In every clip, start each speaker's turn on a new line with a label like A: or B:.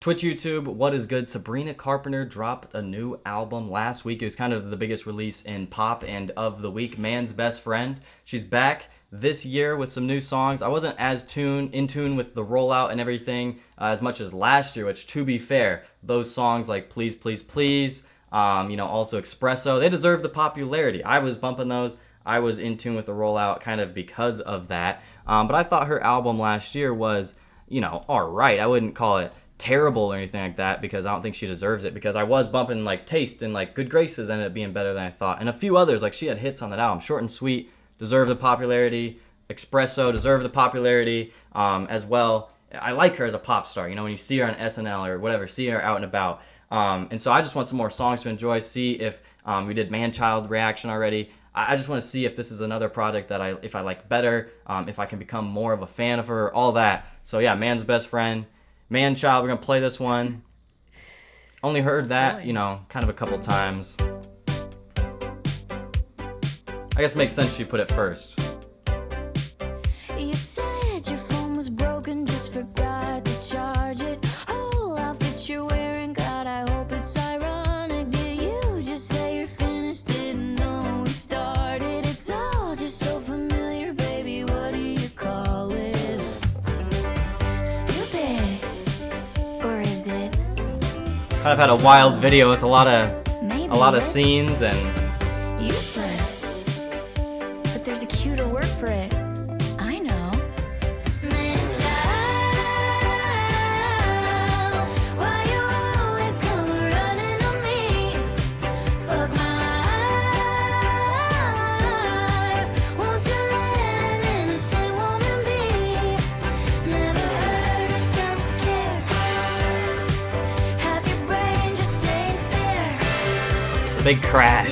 A: Twitch, YouTube, what is good? Sabrina Carpenter dropped a new album last week. It was kind of the biggest release in pop and of the week, Man's Best Friend. She's back this year with some new songs. I wasn't as in tune with the rollout and everything as much as last year, which, to be fair, those songs like Please, Please, Please, also Espresso, they deserve the popularity. I was bumping those. I was in tune with the rollout kind of because of that. But I thought her album last year was, all right. I wouldn't call it terrible or anything like that because I don't think she deserves it, because I was bumping like Taste and like Good Graces ended up being better than I thought, and a few others. Like, she had hits on that album. Short and Sweet deserve the popularity. Espresso deserve the popularity as well. I like her as a pop star, when you see her on SNL or whatever, see her out and about. And so I just want some more songs to enjoy. See if we did Man-Child reaction already. I just want to see if this is another project that if I like better, if I can become more of a fan of her, all that. So yeah, Man's Best Friend, Man-Child, we're going to play this one. Only heard that, kind of a couple times. I guess it makes sense she put it first.
B: You said your phone was broken, just forgot to charge it. Whole outfit you're wearing, God, I hope it's ironic. Did you just say you're finished? Didn't know we started. It's all just so familiar, baby. What do you call it? Stupid. Or is it?
A: Kind of had a wild video with a lot of scenes and
B: useless. But there's a cuter word for it. I know. Man-child, why you always come running on me? Fuck my life. Won't you let an innocent woman be? Never heard of self-care. Half your brain just ain't there.
A: big crash.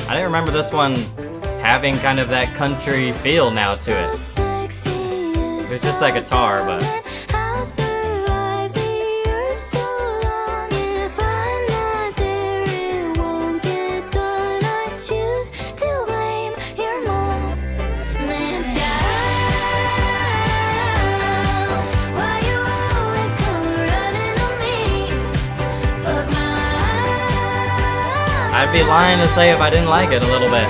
A: I didn't remember this one having kind of that country feel now to it. It's just that guitar, but I'd be lying to say if I didn't like it a little bit.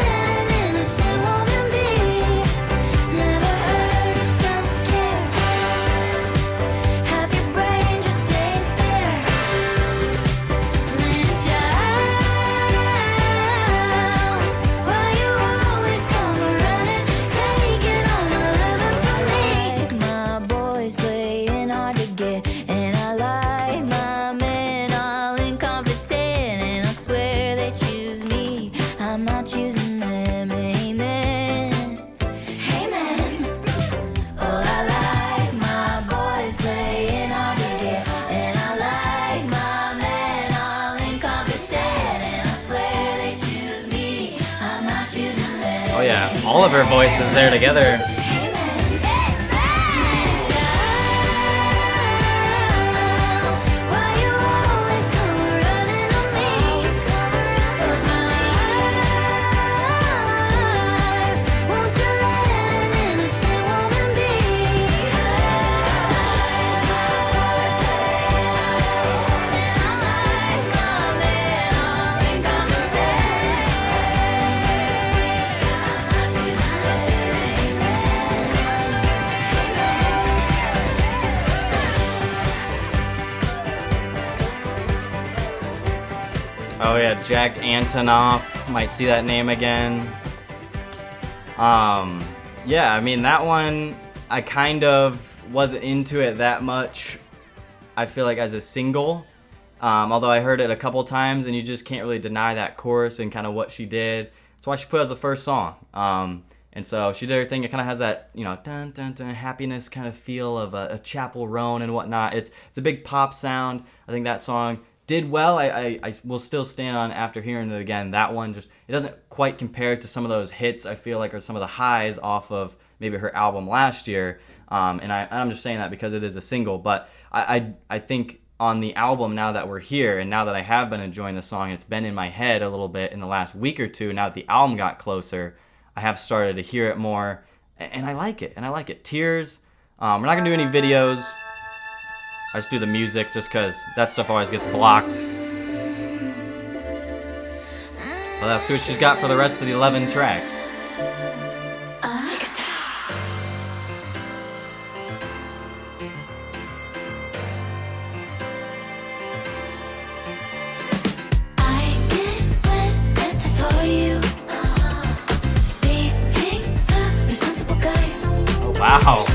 A: Oh yeah, all of her voices there together. Oh yeah, Jack Antonoff, might see that name again. Yeah, I mean, that one, I kind of wasn't into it that much, I feel like, as a single. Although I heard it a couple times, and you just can't really deny that chorus and kind of what she did. That's why she put it as the first song. And so she did her thing. It kind of has that, dun dun dun happiness kind of feel of a Chapel Roan and whatnot. It's a big pop sound. I think that song did well. I will still stand on, after hearing it again, that one just, it doesn't quite compare to some of those hits, I feel like, or some of the highs off of maybe her album last year. And I'm just saying that because it is a single, but I think on the album now that we're here, and now that I have been enjoying the song, it's been in my head a little bit in the last week or two. Now that the album got closer, I have started to hear it more, and I like it. Tears. We're not gonna do any videos. I just do the music just because that stuff always gets blocked. Well, let's see what she's got for the rest of the 11 tracks. Wow.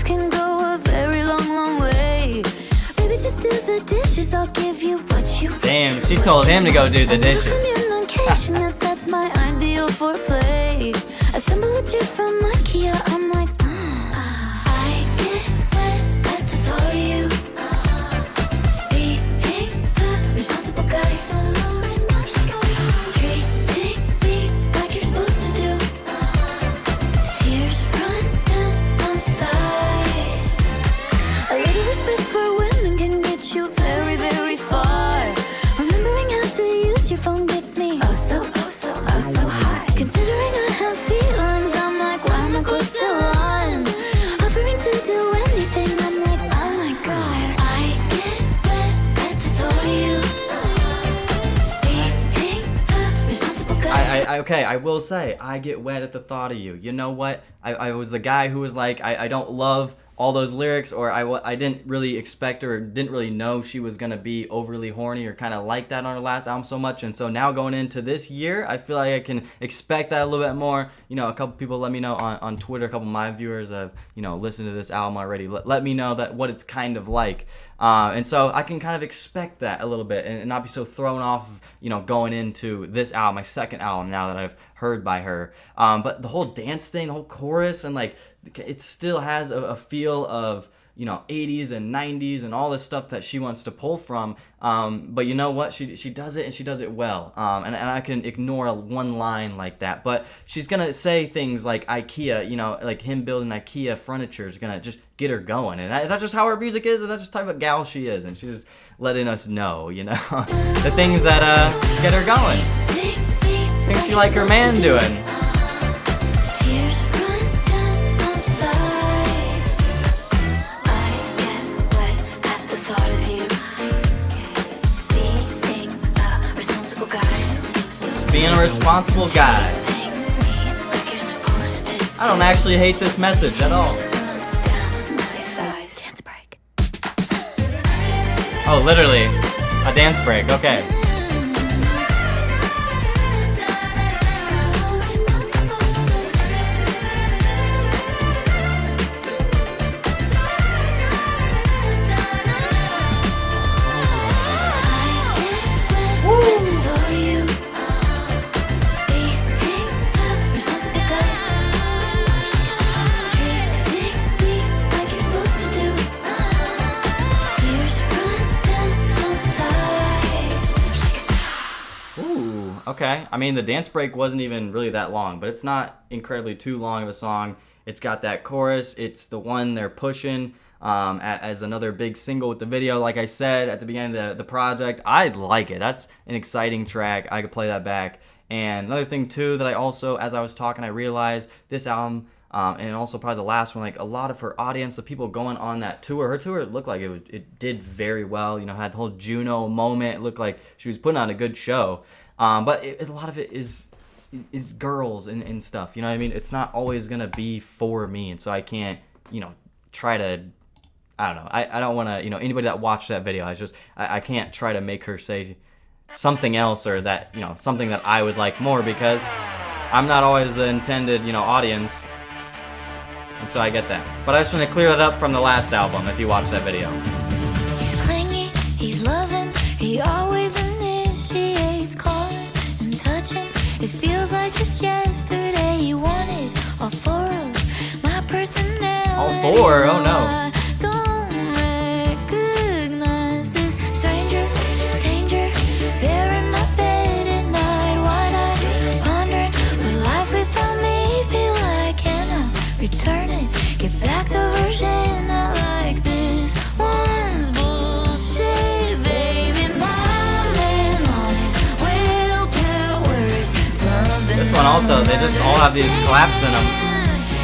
B: Can go a very long way. Maybe just do the dishes, I'll give you what you
A: Damn, she told him to go do the dishes.
B: Communication, yes, that's my ideal foreplay. Assemble a chair from IKEA, I'm like, I get wet at the thought of you. Being a responsible guy. Treating me like you're supposed to do. Tears run down my thighs. A little respect for women can get you very, very far. Remembering how to use your phone gets me oh so high. Considering I have feelings, I'm like, why am I close to one? Offering to do anything, I'm like, oh my god. I get wet at the thought of you. Being a responsible guy.
A: Okay, I will say, I get wet at the thought of you. You know what? I was the guy who was like, I don't love all those lyrics, or I didn't really expect her, or didn't really know she was going to be overly horny or kind of like that on her last album so much. And so now going into this year, I feel like I can expect that a little bit more. You know, a couple people let me know on Twitter, a couple of my viewers have, you know, listened to this album already. Let me know that what it's kind of like. And so I can kind of expect that a little bit and not be so thrown off, you know, going into this album, my second album now that I've heard by her. But the whole dance thing, the whole chorus, and like, it still has a feel of, you know, 80s and 90s and all this stuff that she wants to pull from. But you know what? She does it, and she does it well. And I can ignore one line like that. But she's going to say things like IKEA, you know, like him building IKEA furniture is going to just get her going. And that's just how her music is, and that's just the type of gal she is. And she's just letting us know, you know, the things that get her going. Things she like her man doing. Being a responsible guy. I don't actually hate this message at all.
B: Dance break.
A: Oh, literally, a dance break, okay. Okay, I mean, the dance break wasn't even really that long, but it's not incredibly too long of a song. It's got that chorus. It's the one they're pushing as another big single with the video. Like I said at the beginning of the project, I like it. That's an exciting track. I could play that back. And another thing, too, that I also, as I was talking, I realized this album, and also probably the last one, like a lot of her audience, the people going on that tour, her tour, it looked like it did very well. You know, had the whole Juno moment. It looked like she was putting on a good show. But a lot of it is girls and stuff, you know what I mean? It's not always going to be for me, and so I can't, you know, try to, I don't know, I don't want to, you know, anybody that watched that video, I can't try to make her say something else, or that, you know, something that I would like more, because I'm not always the intended, you know, audience, and so I get that. But I just want to clear that up from the last album, if you watched that video.
B: He's clingy, he's loving, he always initiates calling and touching. It feels like just yesterday he wanted all four of my personality.
A: All four? Oh no.
B: I don't recognize this stranger danger. There in my bed at night, why'd I
A: Also, they just all have these claps in them.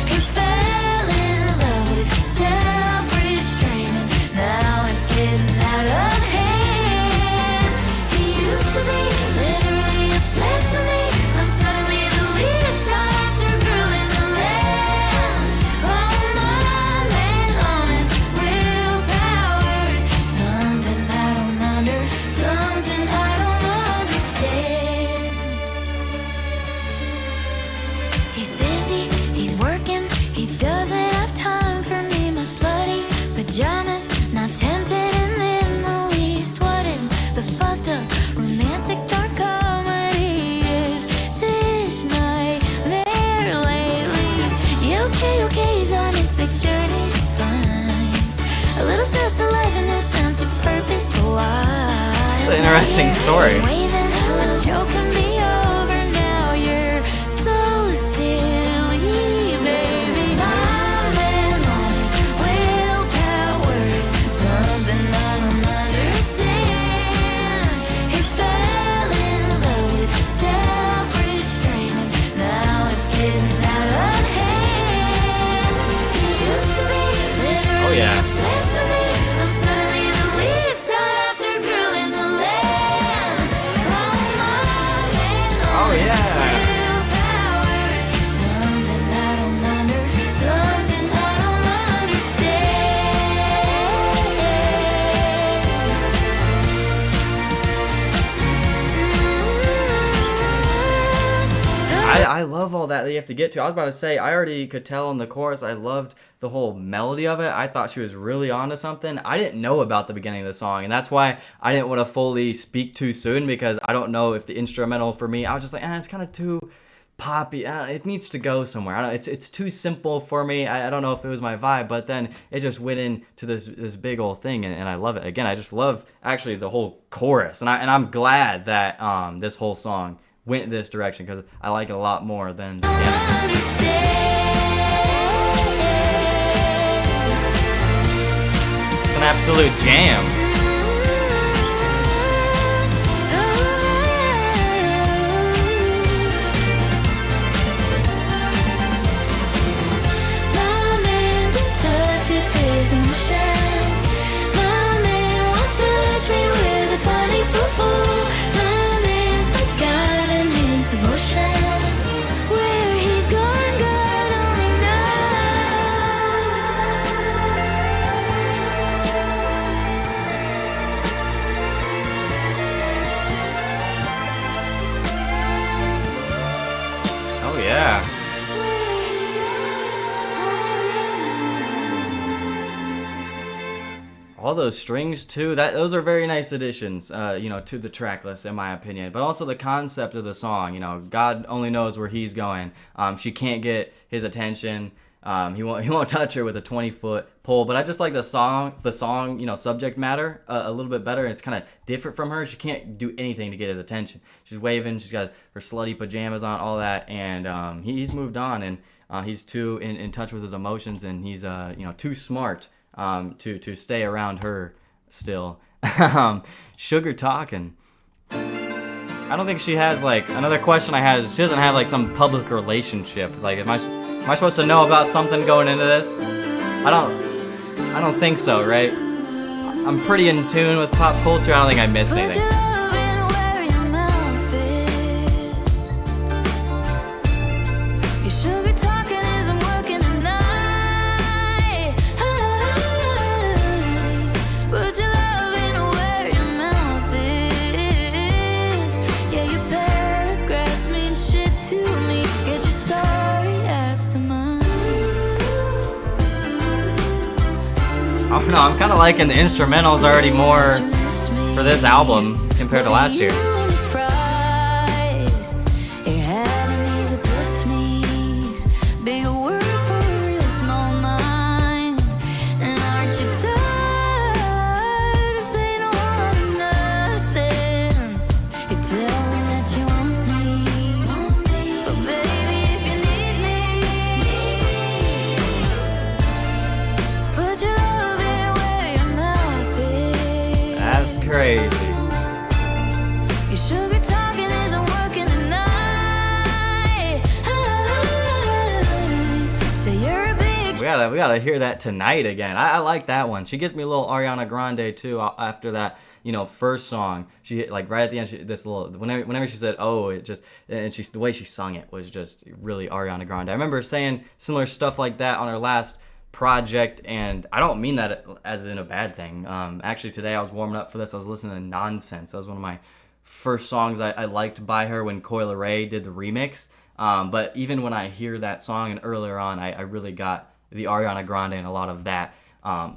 B: He fell in love with self-restraint, and now it's getting out of hand. He used to be literally obsessed with me. I'm suddenly the least sought after girl in the land. Oh, my man on his willpower's something I don't understand. He's busy, he's working, he doesn't have time for me. My slutty pajamas, not tempted in the least. What in the fucked up romantic dark comedy is this nightmare lately? Yeah, okay, he's on his big journey to find a little sense of life, a new sense of purpose, but why?
A: It's an interesting story.
B: Waving, the joke can be over now. You're so silly, baby. My man on his willpower's something I don't understand. He fell in love with self-restraint, and now it's getting out of hand. He used to be literally
A: yeah.
B: obsessed with me. I'm suddenly the least sought after girl in the land.
A: Oh yeah.
B: Something I don't understand.
A: I love all that you have to get to. I was about to say, I already could tell in the chorus, I loved the whole melody of it. I thought she was really onto something. I didn't know about the beginning of the song, and that's why I didn't want to fully speak too soon, because I don't know if the instrumental for me, I was just like, it's kind of too poppy. It needs to go somewhere. It's too simple for me. I don't know if it was my vibe, but then it just went into this big old thing, and I love it. Again, I just love actually the whole chorus, and I'm glad that this whole song went this direction, because I like it a lot more than the beginning. It's an absolute jam.
B: My man's in touch with his emotions. My man won't touch me with a 20-foot pole. My man's forgotten his devotion. Where he's gone, God only
A: Oh yeah. All those strings too. Those are very nice additions, to the track list, in my opinion. But also the concept of the song. God only knows where he's going. She can't get his attention. He won't touch her with a 20-foot pole. But I just like the song, subject matter a little bit better. And it's kind of different from her. She can't do anything to get his attention. She's waving. She's got her slutty pajamas on, all that. And he's moved on, and he's too in touch with his emotions, and he's too smart to stay around her still. Sugar talking. I don't think she has, another question I have is, she doesn't have some public relationship. Am I supposed to know about something going into this? I don't think so, right? I'm pretty in tune with pop culture. I don't think I missed anything. I don't know, I'm kind of liking the instrumentals already more for this album compared to last year. Crazy.
B: Your sugar talking isn't working tonight.
A: we gotta hear that tonight again. I like that one. She gives me a little Ariana Grande too. After that, first song, she like right at the end, this little whenever she said "oh," it just and the way she sung it was just really Ariana Grande. I remember saying similar stuff like that on her last project, and I don't mean that as in a bad thing. Actually, today I was warming up for this. I was listening to Nonsense. That was one of my first songs I liked by her when Coi Leray did the remix. But even when I hear that song and earlier on, I really got the Ariana Grande and a lot of that,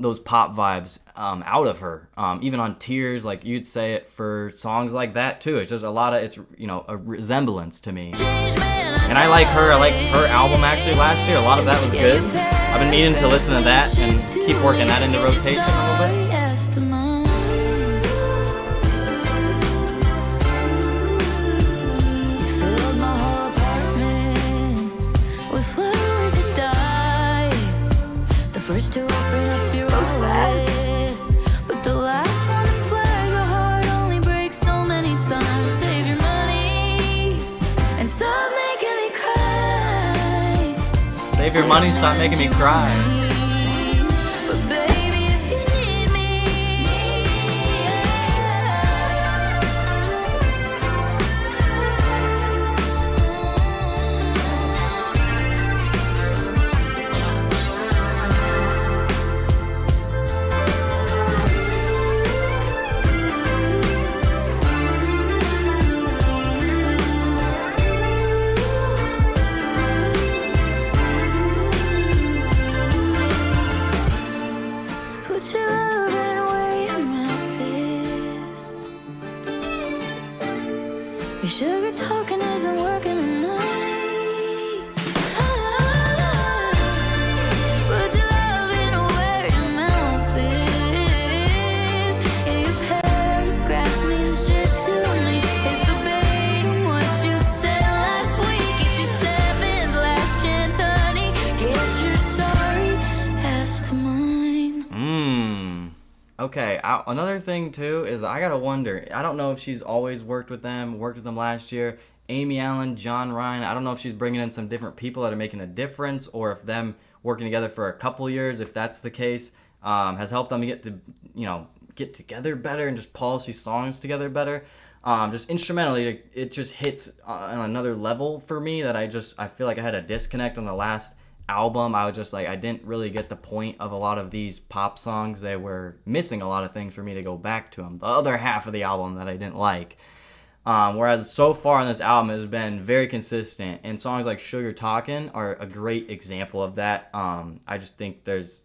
A: those pop vibes out of her. Even on Tears, like you'd say it for songs like that too. It's just a lot of, it's, a resemblance to me. And I like her. I liked her album actually last year. A lot of that was good. I've been meaning to listen to that and keep working that into rotation a little bit.
B: First to open up your wallet, but the last one to flag a heart only breaks so many times. Save your money and stop making me cry.
A: Save your money, stop making me cry.
B: But baby, if you need me, put your loving where your mouth is. Your sugar talking isn't working tonight. Put your loving where your mouth is. And your paragraphs mean shit to me. It's verbatim what you said last week. It's your seventh last chance, honey. Get your sorry ass to mine.
A: Okay, another thing too is I gotta wonder, I don't know if she's always worked with them last year. Amy Allen, John Ryan, I don't know if she's bringing in some different people that are making a difference, or if them working together for a couple years, if that's the case, has helped them get together better and just polish these songs together better. Just instrumentally, it just hits on another level for me that I feel like I had a disconnect on the last album. I was just like, I didn't really get the point of a lot of these pop songs. They were missing a lot of things for me to go back to them. The other half of the album that I didn't like. Whereas so far on this album, it has been very consistent. And songs like Sugar Talkin' are a great example of that. I just think there's,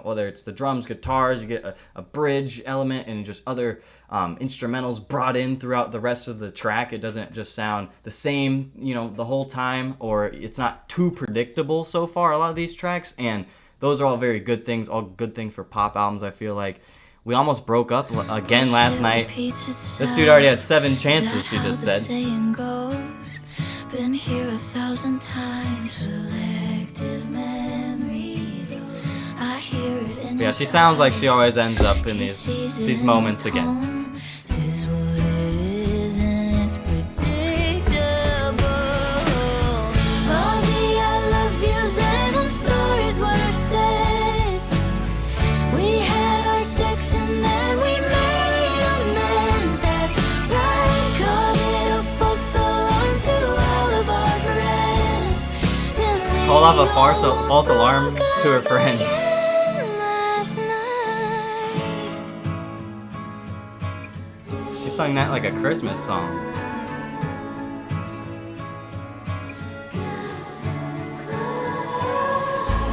A: whether it's the drums, guitars, you get a bridge element and just other instrumentals brought in throughout the rest of the track. It doesn't just sound the same, the whole time, or it's not too predictable so far, a lot of these tracks. And those are all very good things, all good things for pop albums, I feel like. We almost broke up again last night. This dude already had 7 chances, she just said.
B: Been here 1,000 times. Selective memory. I hear it in
A: Yeah, she sounds like she always ends up in these moments again.
B: Is what it is and it's predictable. All the I love yous and I'm sorry is what I said. We had our sex and then we made amends. That's right. Called it a false alarm to all of our friends. Then we
A: Called off a false alarm to her friends.
B: last night.
A: She sung that like a Christmas song.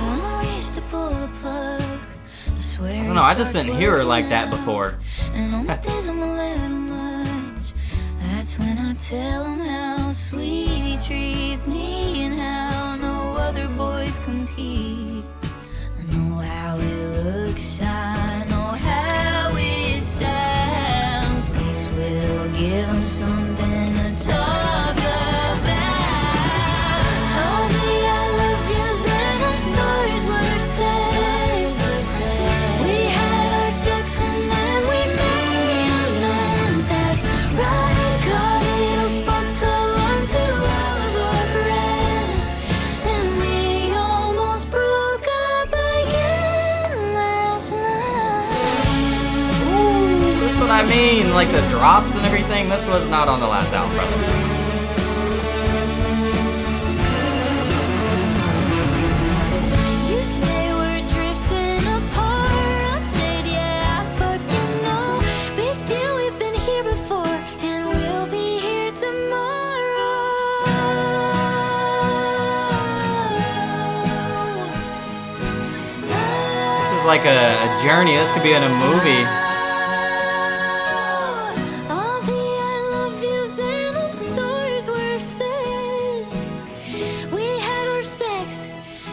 B: When I used to pull the plug, I swear
A: I don't know, I just didn't hear her like that before.
B: And on the days I'm a little much, that's when I tell him how sweet he treats me and how no other boys compete. I know how it looks, I know how it sounds. At least we'll give him something to talk about. All the I love yous and I'm sorry is what I said. We had our sex and then we made amends. That's right. Called it a false alarm to all of our friends. Then we almost broke up
A: I mean, like the drops and everything. This was not on the last album, brother.
B: You say we're drifting apart. I said, yeah, I fucking know. Big deal, we've been here before, and we'll be here tomorrow.
A: This is like a journey. This could be in a movie.
B: All the I love yous and I'm sorry's were said. We had our sex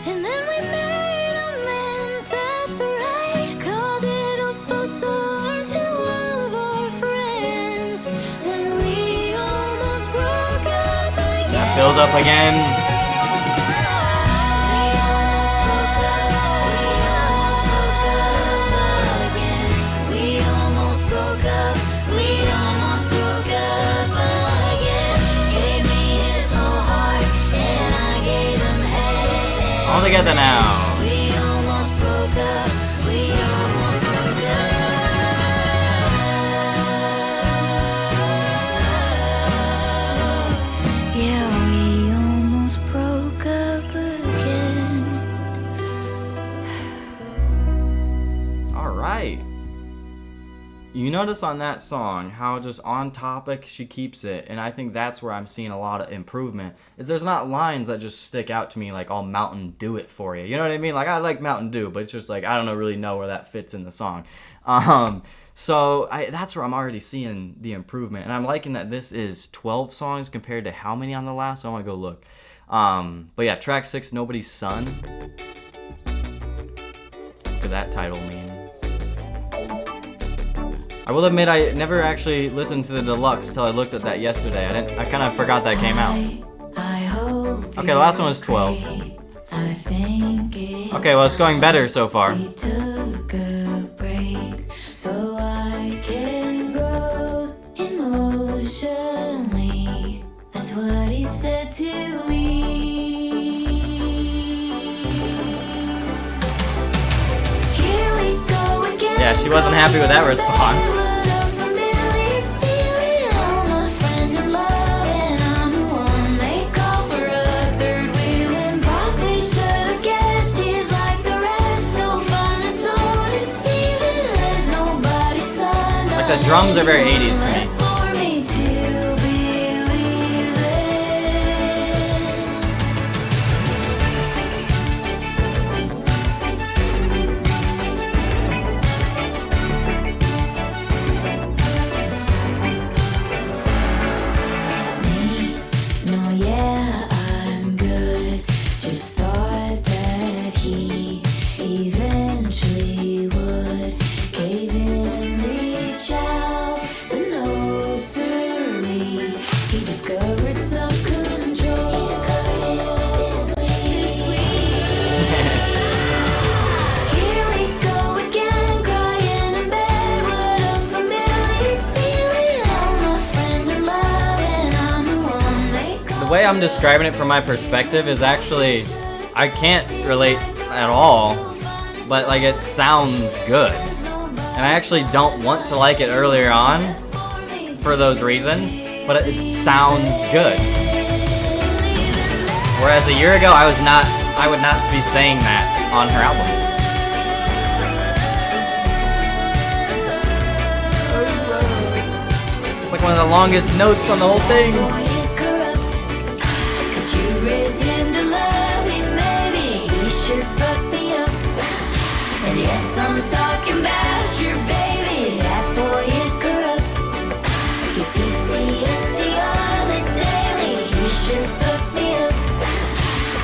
B: and then we made amends. That's right. Called it a false alarm to all of our friends. Then we almost broke up again.
A: Build up again. All together now.
B: We almost broke up. We almost broke up. Yeah, we almost broke up again.
A: All right. You notice on that song how just on topic she keeps it, and I think that's where I'm seeing a lot of improvement. Is there's not lines that just stick out to me like all Mountain Dew it for you. You know what I mean? Like I like Mountain Dew, but it's just like I don't really know where that fits in the song. So that's where I'm already seeing the improvement, and I'm liking that this is 12 songs compared to how many on the last. So I want to go look. But yeah, track 6, Nobody's Son. What could that title mean? I will admit I never actually listened to the deluxe till I looked at that yesterday. I kind of forgot that came out. Okay, the last one was 12. Okay, well it's going better so far.
B: We took a break so I can grow emotionally. That's what he said to me. Here we go again.
A: Yeah, she wasn't happy with that response. The drums are very 80s to me. The way I'm describing it from my perspective is actually, I can't relate at all, but like it sounds good. And I actually don't want to like it earlier on for those reasons, but it sounds good. Whereas a year ago, I would not be saying that on her album. It's like one of the longest notes on the whole thing.
B: I'm talking about your baby. That boy is corrupt. Get PTSD on the daily. He sure fucked me up.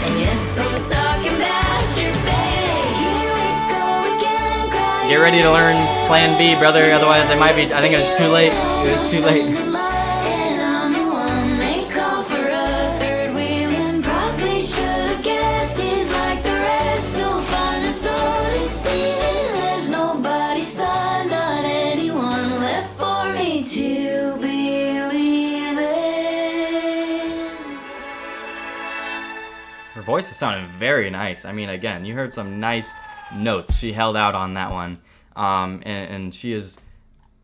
B: And yes, I'm talking about your baby. Here we go again.
A: Get ready to learn Plan B, brother. Otherwise, it might be. I think it was too late. It was too late.
B: And I'm the one they call for a third wheel. And probably should have guessed he's like the rest. So fine and so deceiving.
A: Her voice is sounding very nice. I mean, again, you heard some nice notes she held out on that one. And she is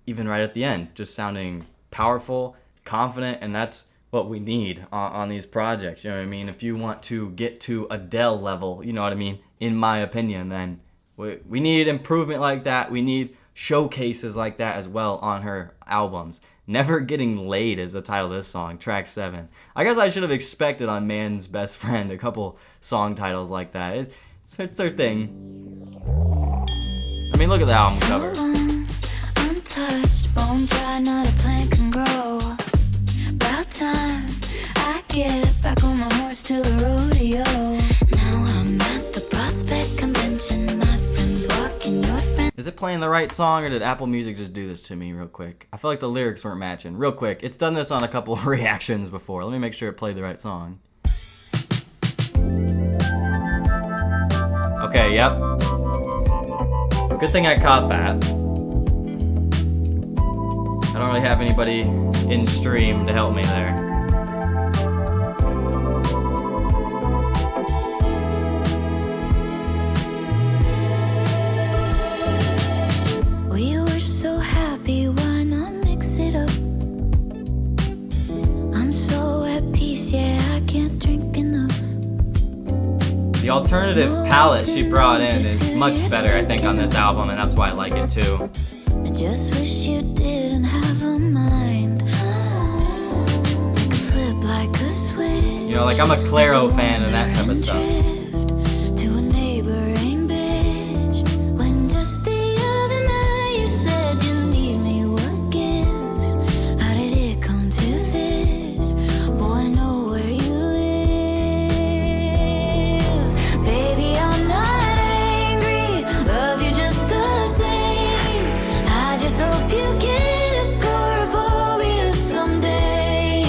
A: even right at the end, just sounding powerful, confident, and that's what we need on these projects. You know what I mean? If you want to get to Adele level, you know what I mean, in my opinion, then we need improvement like that. We need showcases like that as well on her albums. Never Getting Laid is the title of this song, track 7. I guess I should have expected on Man's Best Friend a couple song titles like that. It's her thing. I mean, look at the album cover.
B: Untouched, bone dry, not a plant can grow. About time I get back on my horse to the rodeo. Now I'm at the Prospect Convention. My friends walking your fence.
A: Is it playing the right song, or did Apple Music just do this to me real quick? I feel like the lyrics weren't matching. Real quick, it's done this on a couple of reactions before. Let me make sure it played the right song. Okay, yep. Good thing I caught that. I don't really have anybody in stream to help me there.
B: We were so happy, why not mix it up? I'm so at peace, yeah, I can't drink enough.
A: The alternative palette she brought in is much better, I think, on this album, and that's why I like it too.
B: I just wish you didn't have a mind. Like a flip, like a switch.
A: You know, like I'm a Claro fan and that type of stuff.
B: To a neighboring bitch. When just the other night you said you need me, what gives? How did it come to this? Boy, I know where you live. Baby, I'm not angry. Love you just the same. I just hope you get agoraphobia someday.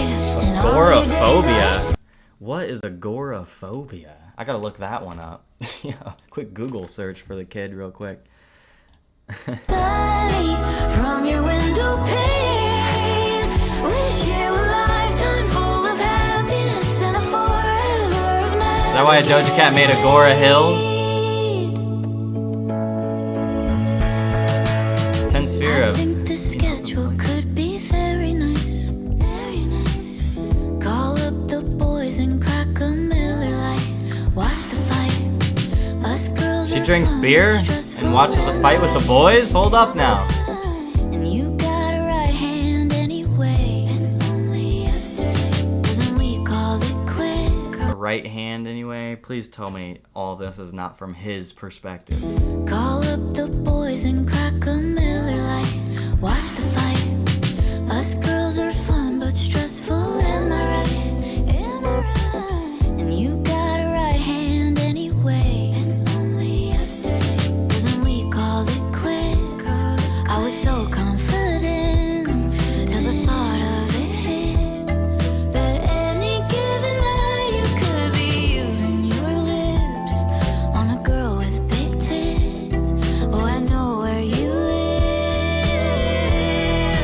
A: Agoraphobia? What is agoraphobia? I gotta look that one up. Yeah, quick Google search for the kid real quick.
B: From your window pane, wish you a lifetime full of happiness and a forever of night.
A: Is that why Doja Cat made Agora Hills? 10 Sphere
B: I
A: of...
B: think the schedule could be very nice. Very nice. Call up the boys and crack a Miller Lite. Watch the fight. Us girls
A: She
B: are
A: drinks
B: fun,
A: beer
B: but stressful
A: and watches the fight with the boys? Hold up now.
B: And you got a right hand anyway. And only yesterday was when we called it quits.
A: The right hand anyway? Please tell me all this is not from his perspective.
B: Call up the boys and crack a Miller Lite. Watch the fight. Us girls are fun but stressful. Am I right? Am I right? And you got a right hand anyway. And only yesterday was when we called it quits. I was so confident till the thought of it hit. That any given night you could be using your lips on a girl with big tits. Oh, I know where you live.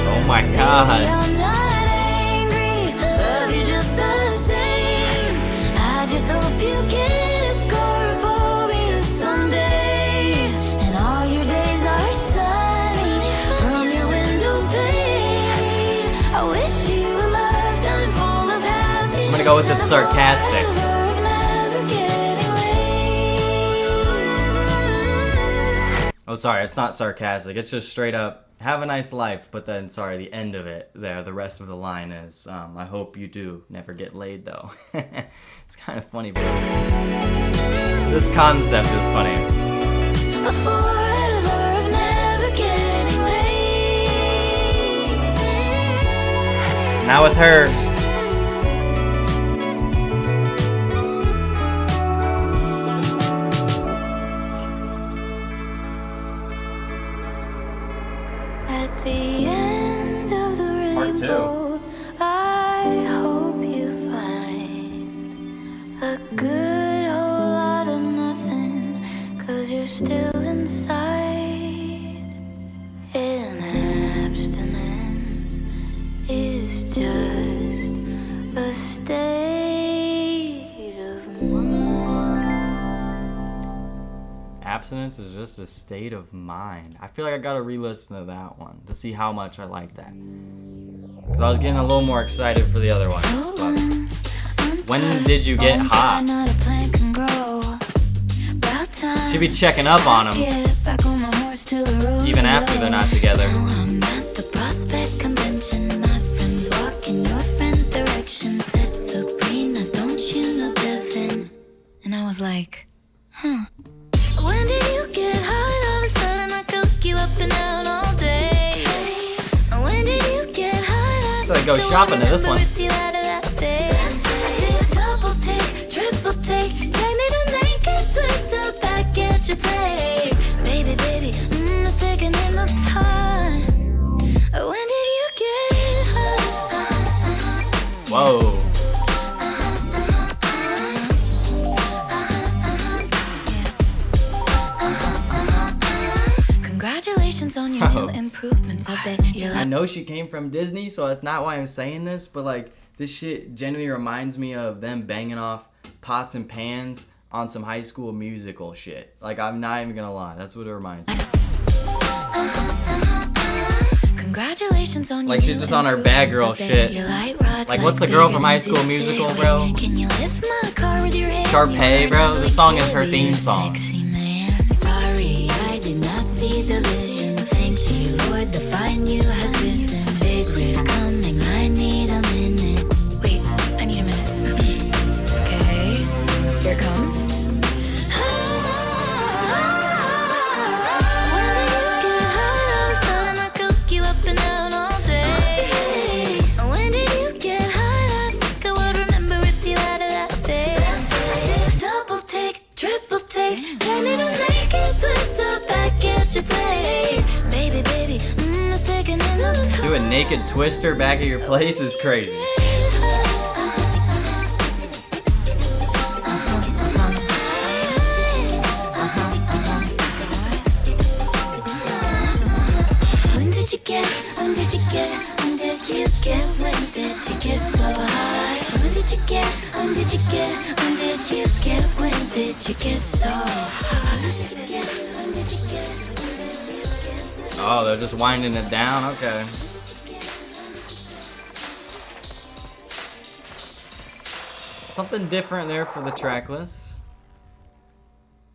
A: Oh my
B: Baby,
A: god.
B: I'm not angry. Love you just the same. I just hope you get agoraphobia someday. And all your days are sunny from your window pane. I wish you a lifetime full of happiness.
A: I'm gonna go with the
B: and a
A: sarcastic.
B: forever of never getting laid.
A: Oh, sorry, it's not sarcastic. It's just straight up, have a nice life, but then, sorry, the end of it there, the rest of the line is, I hope you do never get laid, though. It's kind of funny, but this concept is funny.
B: A forever of never getting laid.
A: Now with her,
B: At the end of the
A: Part two.
B: rainbow, I hope you find a good whole lot of nothing, 'cause you're still inside. And abstinence is just a state of mind.
A: Abstinence is just a state of mind. I feel like I gotta re-listen to that one to see how much I like that. Cause I was getting a little more excited for the other one. When did you get hot? She be checking up on him, even after they're not together.
B: I'm at the prospect convention. My friends walk in your friend's direction. Said Sabrina, don't you know Devin? And I was like, huh. When did you get hot? All of a sudden I could look you up and out all day. When did you get hot?
A: So I go shopping to this one.
B: Double take, triple take, take me to naked twister back at your place. Baby, baby, the second in the time. When did you get hot?
A: Whoa.
B: Congratulations on your new improvements. I bet you
A: I know she came from Disney, so that's not why I'm saying this, but like this shit genuinely reminds me of them banging off pots and pans on some High School Musical shit. Like, I'm not even gonna lie, that's what it reminds me.
B: Congratulations on
A: like she's just on her bad girl shit. Like, what's the girl from High School Musical, bro?
B: Can you lift my car with your head?
A: Sharpay, bro. This song is her theme song.
B: Sexy man. Sorry, I did not see the vision. Thank you, Lord, the fine you has risen. Space wave coming, I need a minute. Wait, I need a minute. Okay, here it comes.
A: Do a naked twister back at your place is crazy.
B: When did you get so high? When did you get so high?
A: Oh, they're just winding it down? Okay. Something different there for the track list.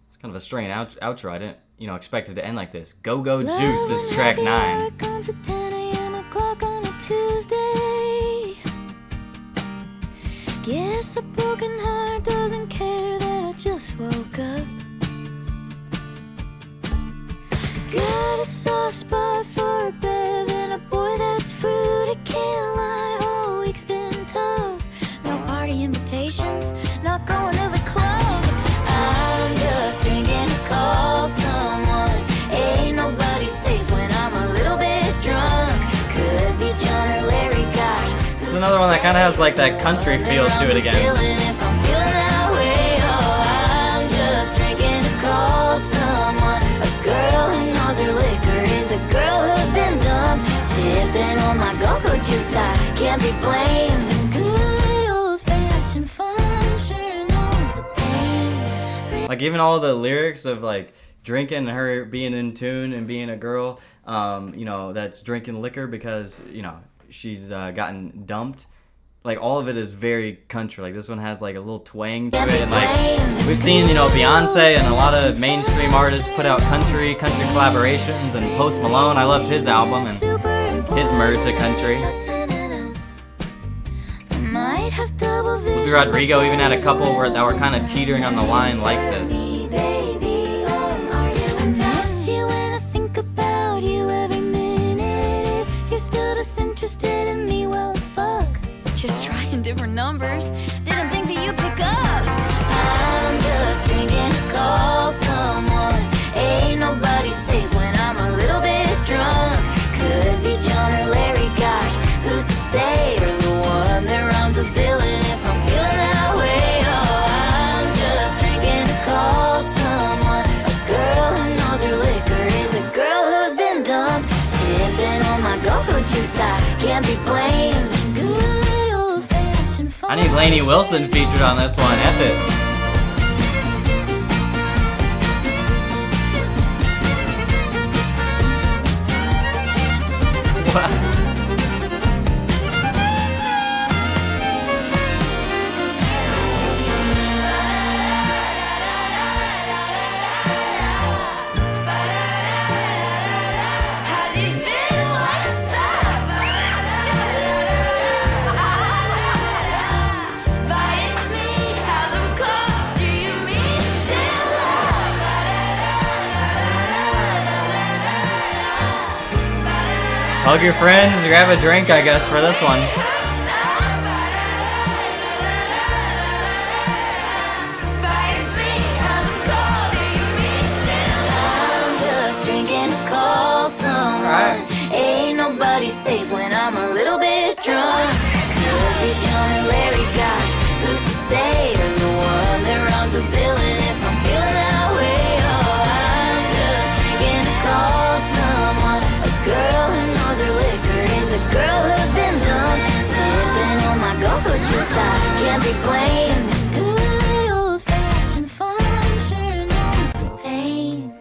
A: It's kind of a strange outro. I didn't, expect it to end like this. Go Go Juice is track 9.
B: Comes at 10 a.m. o'clock on a Tuesday. Guess a broken heart doesn't care that I just woke up. Got a soft spot for a bev and a boy that's fruity, can't lie, whole week's been tough. No party invitations, not going to the club. I'm just drinking to call someone. Ain't nobody safe when I'm a little bit drunk. Could be John or Larry, gosh.
A: This is another one that kind of has like that country feel to it again.
B: If I'm feeling that way, I'm just drinking to call someone. A girl who knows her liquor is a girl who's been dumped. Sipping on my go-go juice, I can't be blamed. Some good old-fashioned fun sure knows the pain.
A: Like, even all the lyrics of like drinking, her being in tune and being a girl, that's drinking liquor because, she's gotten dumped. Like, all of it is very country. Like, this one has like a little twang to it. And like, we've seen, Beyonce and a lot of mainstream artists put out country collaborations, and Post Malone, I loved his album and his merge to country. Lucy Rodrigo even had a couple that were kind of teetering on the line like this.
B: Interested in me, well, fuck. Just trying different numbers. Didn't think that you'd pick up. I'm just drinking to call someone. Ain't nobody safe when I'm a little bit drunk. Could be John or Larry, gosh, who's to say? Or the one that rhymes a villain if I'm feeling that way. Oh, I'm just drinking to call someone. A girl who knows her liquor is a girl who's been dumped. Sipping on my go-go juice, I can't be blamed. Some good old-fashioned fun.
A: I need Lainey Wilson featured on this one. F it. Hug your friends, grab a drink, I guess, for this one.
B: I'm just drinking to call someone.
A: Alright.
B: Ain't nobody safe when I'm a little bit drunk. Could be John or Larry, gosh, who's to say? You're the one that runs a villain if I'm feeling that way. Oh, I'm just drinking to call someone. A girl who knows her liquor is a girl who's been done. Sipping on my go-go juice, I can't be playing. Good old-fashioned fun sure knows the pain.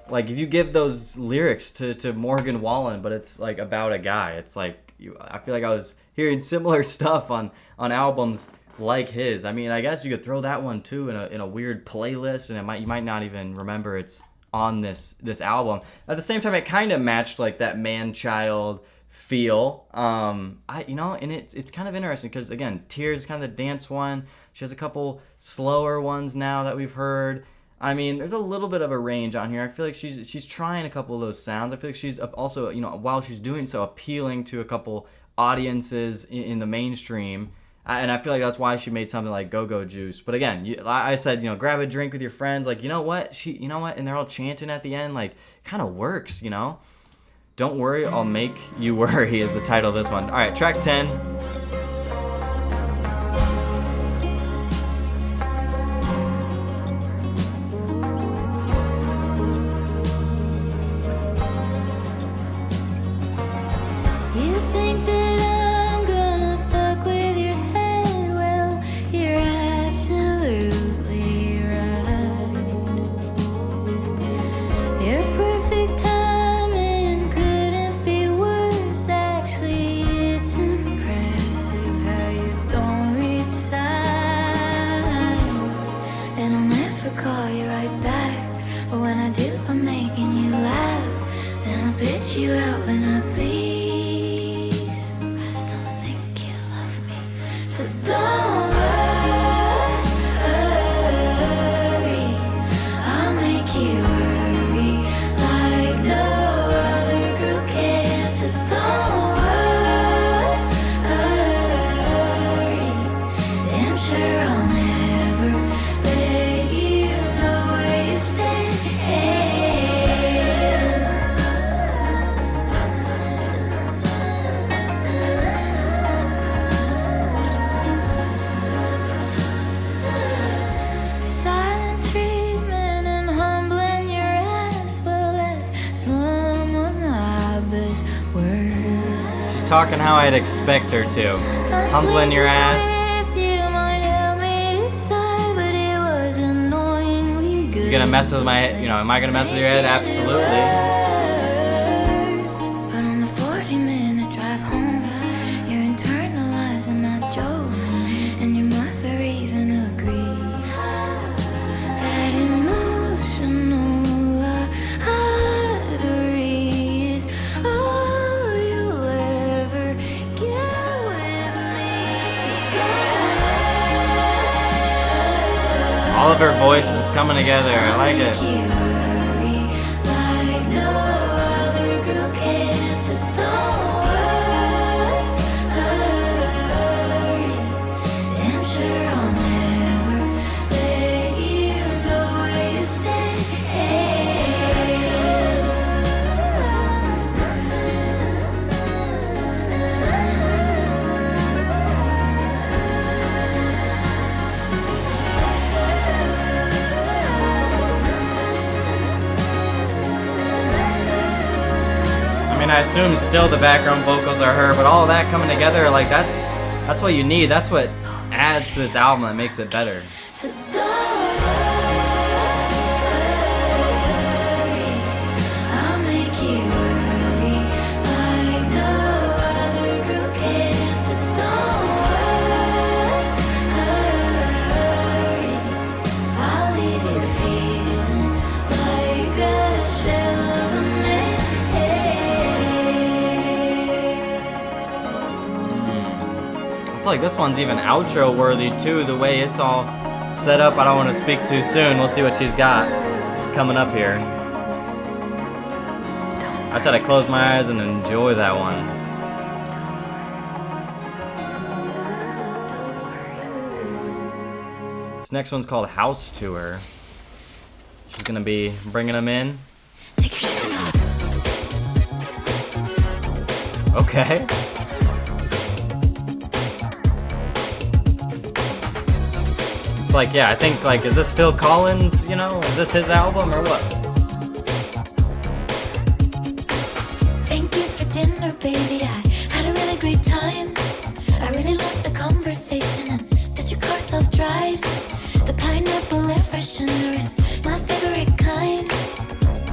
A: Like, if you give those lyrics to Morgan Wallen, but it's like about a guy, it's like I feel like I was hearing similar stuff on albums like his. I mean, I guess you could throw that one too in a weird playlist, and you might not even remember it's on this album. At the same time, it kind of matched like that man-child feel. And it's kind of interesting because again, Tears is kind of the dance one. She has a couple slower ones now that we've heard. I mean, there's a little bit of a range on here. I feel like she's trying a couple of those sounds. I feel like she's also, while she's doing so, appealing to a couple audiences in the mainstream. And I feel like that's why she made something like Go-Go Juice. But again, I said, grab a drink with your friends. Like, you know what? And they're all chanting at the end. Like, kind of works, Don't Worry, I'll Make You Worry is the title of this one. All right, track 10.
B: You think that I'm gonna fuck with your head? Well, you're absolutely right. Your perfect timing couldn't be worse. Actually, it's impressive how you don't read signs. And I'll never call you right back, but when I do, I'm making you laugh. Then I'll bitch you out when I please. I still think you love me, so don't worry. I'll make you worry like no other girl can. So don't worry. Damn sure I'll never let you know where you stand. Silent treatment and humbling your ass. Well, that's some of my best work.
A: She's talking how I'd expect her to. Humbling your ass. You gonna mess with my, am I gonna mess with your head? Absolutely.
B: But on the 40-minute drive home, you're internalizing my jokes, and your mother even agrees that emotional lottery is all you'll ever get with me. So don't
A: All of her voices coming together. I like it.
B: make you worry like no other girl can. So don't worry. Damn sure I'll never let you know where you stand.
A: I mean, I assume still the background vocals are her, but all of that coming together, like that's what you need. That's what adds to this album that makes it better.
B: So don't worry. I'll make you worry like no other girl can. So don't worry. I'll leave you feeling like a shell of a man.
A: I feel like this one's even outro worthy too, the way it's all set up. I don't want to speak too soon. We'll see what she's got coming up here.
B: Don't
A: I said I close my eyes and enjoy that one. This next one's called House Tour. She's gonna be bringing them in.
B: Take your shoes off.
A: Okay. It's like, yeah, I think, like, is this Phil Collins, you know? Is this his album or what?
B: Thank you for dinner, baby. I had a really great time. I really loved the conversation and that your car self-drives. The pineapple air freshener is my favorite kind.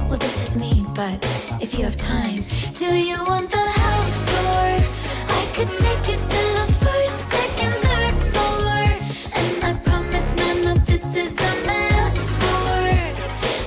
B: Well, this is me, but if you have time, do you want the house tour? I could take you to the first, second, third floor, and I promise none of this is a metaphor.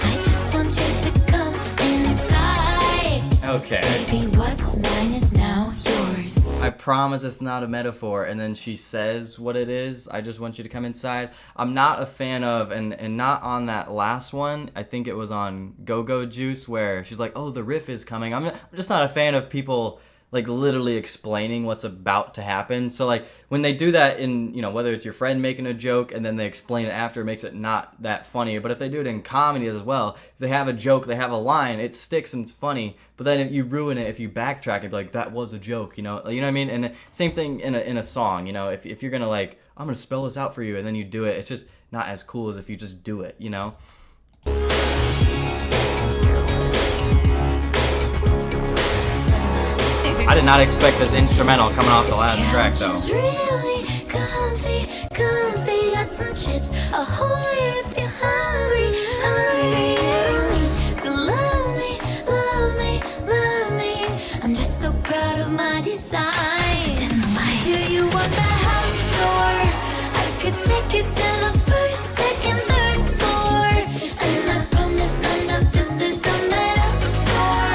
B: I just want you to come inside.
A: Okay.
B: Baby, what's mine is now yours.
A: I promise it's not a metaphor, and then she says what it is. I just want you to come inside. I'm not a fan of, and not on that last one, I think it was on Go-Go Juice, where she's like, oh, the riff is coming. I'm just not a fan of people, like, literally explaining what's about to happen. So, like, when they do that in, you know, whether it's your friend making a joke and then they explain it after, it makes it not that funny. But if they do it in comedy as well, if they have a joke, they have a line, it sticks and it's funny. But then if you ruin it if you backtrack and be like, that was a joke, you know what I mean? And same thing in a song, you know, if you're gonna, like, I'm gonna spell this out for you, and then you do it, it's just not as cool as if you just do it, you know? I did not expect this instrumental coming off the last track, though.
B: Couch is really comfy, comfy. Got some chips. Ahoy if you're hungry, hungry. So love me, love me, love me. I'm just so proud of my design. Do you want the house tour? I could take you to the first, second, third floor, and I promise none of this is a metaphor.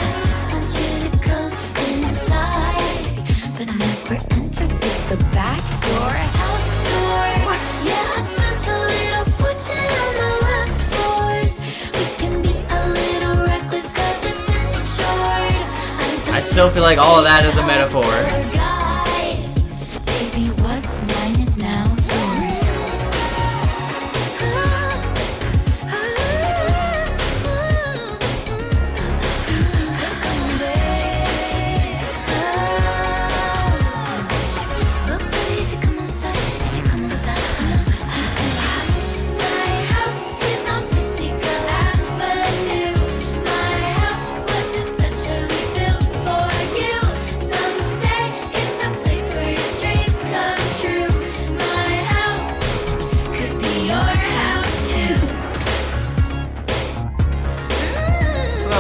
B: I just want you to come inside, but never enter with the back door. House tour. Yeah, I spent a little fortune on the rocks floors. We can be a little reckless 'cause it's insured.
A: I still feel like all of that is a metaphor.
B: Baby, what's mine is now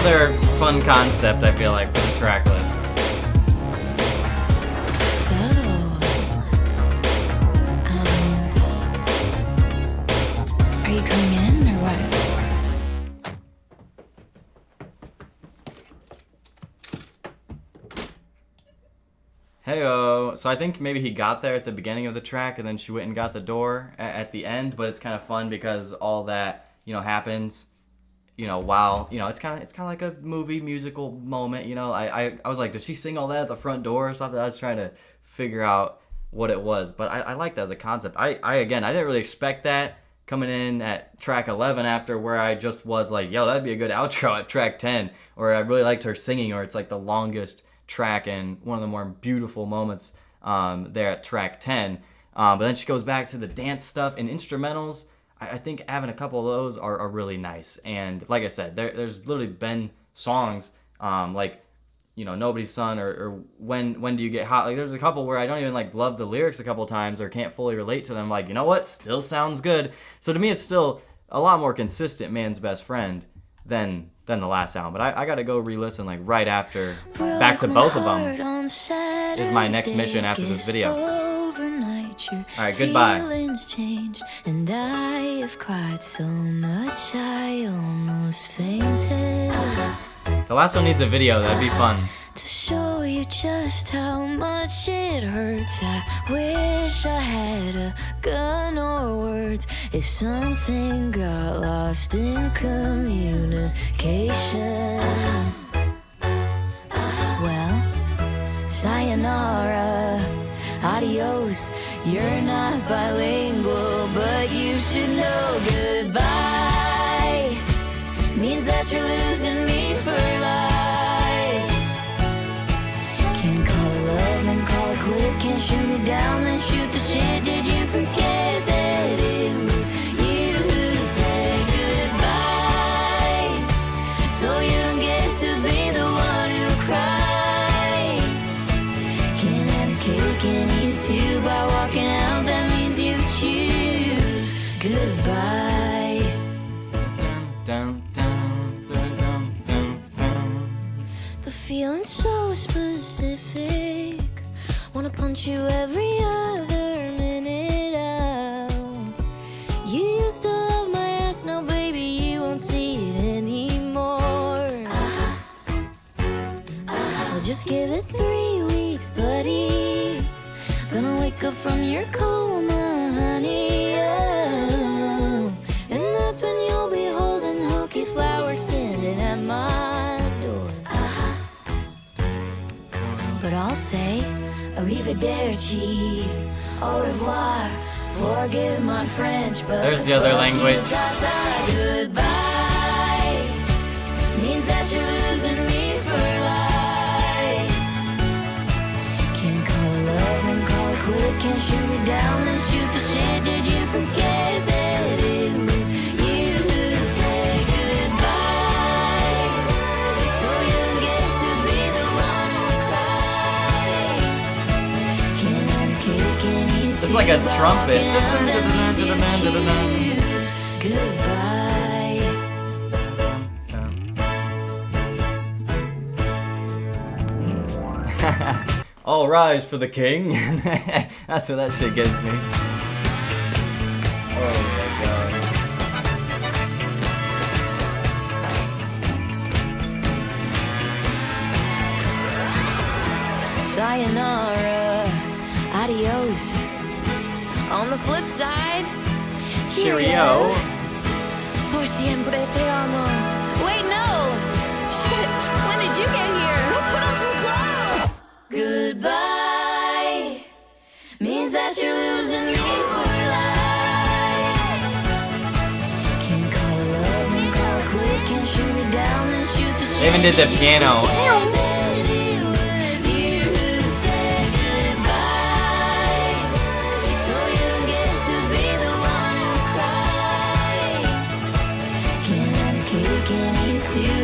A: Another fun concept, I feel like, for the track list.
B: So, are you coming in or what?
A: Heyo. So I think maybe he got there at the beginning of the track, and then she went and got the door at the end. But it's kind of fun because all that, you know, happens, you know, while, you know, it's kind of like a movie musical moment. You know, I was like, did she sing all that at the front door or something? I was trying to figure out what it was, but I like that as a concept. I didn't really expect that coming in at track 11 after where I just was like, yo, that'd be a good outro at track 10, or I really liked her singing, or it's like the longest track and one of the more beautiful moments there at track 10. But then she goes back to the dance stuff and instrumentals. I think having a couple of those are really nice. And like I said, there's literally been songs like, you know, Nobody's Son or when Do You Get Hot. Like, there's a couple where I don't even like love the lyrics a couple of times or can't fully relate to them. Like, you know what? Still sounds good. So to me, it's still a lot more consistent Man's Best Friend than the last album. But I got to go re-listen like right after, back to both of them is my next mission after this video. Alright, goodbye.
B: Feelings change, and I have cried so much I almost fainted.
A: The last one needs a video. That'd be fun.
B: To show you just how much it hurts, I wish I had a gun or words. If something got lost in communication, sayonara, adios. You're not bilingual, but you should know goodbye means that you're losing me for life. Can't call it love and call it quits. Can't shoot me down, then shoot the shit. Did you forget that it was you who said goodbye? So you don't get to be the one who cries. Can't have your cake and eat it too. By walking out, that means you choose goodbye.
A: Dun, dun, dun, dun, dun, dun.
B: The feeling's so specific. Wanna punch you every other minute out. You used to love my ass, now baby you won't see it anymore. Well, just give it 3 weeks, buddy. Gonna wake up from your coma, honey. Oh. And that's when you'll be holding hooky flowers standing at my door. But I'll say arrivederci, au revoir, forgive my French, but
A: There's the other
B: fuck
A: language.
B: you, ta-ta, goodbye means that you're losing me for life. Can't call it love and call it quits. Can't shoot me down and shoot the shit. Did you forget that it was you who said goodbye? So you don't get to be the one who cries. Can't have your cake and eat it
A: It's like a
B: too. By
A: trumpet.
B: walking out, that means you choose goodbye.
A: All rise for the king. That's what that shit gets me. Oh my god.
B: Sayonara, adios. On the flip side,
A: Cheerio.
B: Por siempre te amo. Wait, no. Shit, when did you get here? Go put on some clothes. Goodbye means that you're losing me for life. Can't call it love and call it quits. Can't shoot me down and shoot the shit.
A: They even did the piano.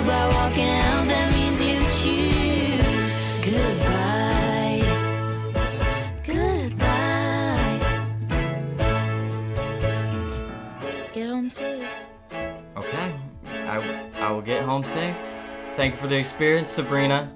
B: By walking out, that means you choose goodbye. Goodbye. Get home safe.
A: Okay, I will get home safe. Thank you for the experience, Sabrina.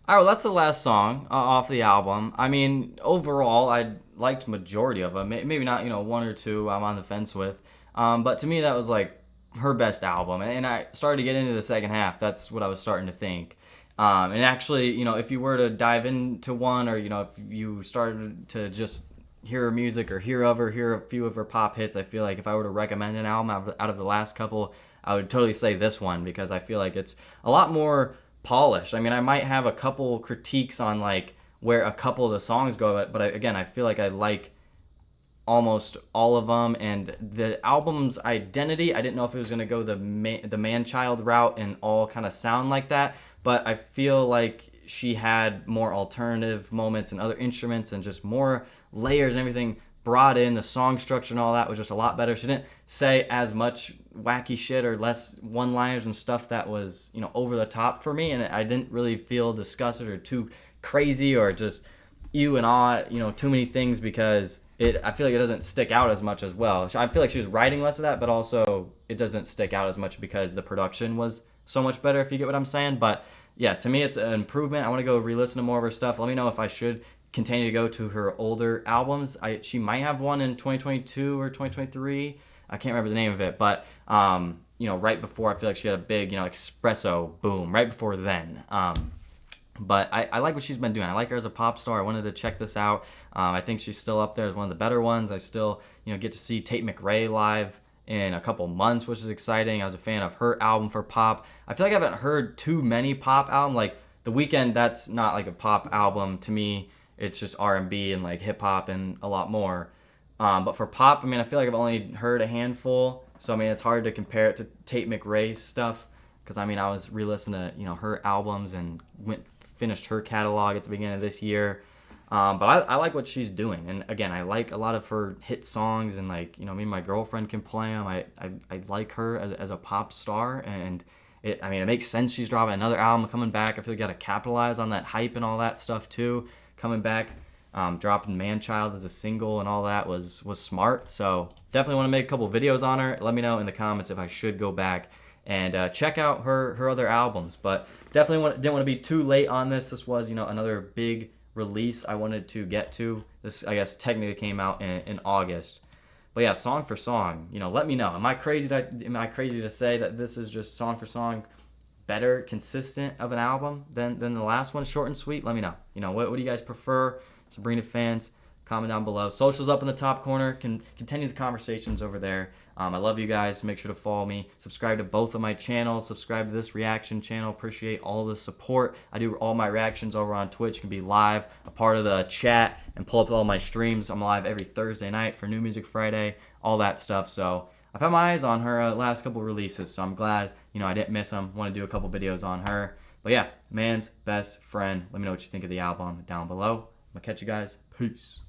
A: All right, well, that's the last song off the album. I mean, overall, I liked majority of them. Maybe not, one or two I'm on the fence with. But to me, that was like her best album. And I started to get into the second half. That's what I was starting to think. And actually, if you were to dive into one, or, if you started to just hear her music or hear a few of her pop hits, I feel like if I were to recommend an album out of the last couple, I would totally say this one, because I feel like it's a lot more polished. I mean, I might have a couple critiques on like where a couple of the songs go, but again, I feel like I like almost all of them. And the album's identity, I didn't know if it was going to go the man-child route and all kind of sound like that, but I feel like she had more alternative moments and other instruments and just more layers and everything brought in. The song structure and all that was just a lot better. She didn't say as much wacky shit or less one-liners and stuff that was, over the top for me, and I didn't really feel disgusted or too crazy or just ew and ah, too many things, because I feel like it doesn't stick out as much as well. I feel like she was writing less of that, but also it doesn't stick out as much because the production was so much better, if you get what I'm saying. But yeah, to me, it's an improvement. I want to go re-listen to more of her stuff. Let me know if I should continue to go to her older albums. She might have one in 2022 or 2023. I can't remember the name of it, but right before, I feel like she had a big, espresso boom right before then. But I like what she's been doing. I like her as a pop star. I wanted to check this out. I think she's still up there as one of the better ones. I still, get to see Tate McRae live in a couple months, which is exciting. I was a fan of her album for pop. I feel like I haven't heard too many pop albums. Like The Weeknd, that's not like a pop album to me. It's just R&B and like hip hop and a lot more. But for pop, I mean, I feel like I've only heard a handful, so I mean, it's hard to compare it to Tate McRae's stuff, because I mean, I was re-listening to her albums and finished her catalog at the beginning of this year. But I like what she's doing, and again, I like a lot of her hit songs, and like me and my girlfriend can play them. I like her as a pop star, and it makes sense she's dropping another album, coming back. I feel like you got to capitalize on that hype and all that stuff too. Coming back. Dropping Man-Child as a single and all that was smart. So definitely want to make a couple videos on her. Let me know in the comments if I should go back and check out her other albums. But definitely didn't want to be too late on this. This was another big release I wanted to get to. This, I guess, technically came out in August. But yeah, song for song. Let me know. Am I crazy to say that this is just song for song better, consistent of an album than the last one, short and sweet? Let me know. What do you guys prefer? Sabrina fans, comment down below. Socials up in the top corner. Can continue the conversations over there. I love you guys. Make sure to follow me. Subscribe to both of my channels. Subscribe to this reaction channel. Appreciate all the support. I do all my reactions over on Twitch. You can be live, a part of the chat, and pull up all my streams. I'm live every Thursday night for New Music Friday, all that stuff. So I've had my eyes on her last couple releases, so I'm glad I didn't miss them. Want to do a couple videos on her. But yeah, Man's Best Friend. Let me know what you think of the album down below. I'm going to catch you guys. Peace.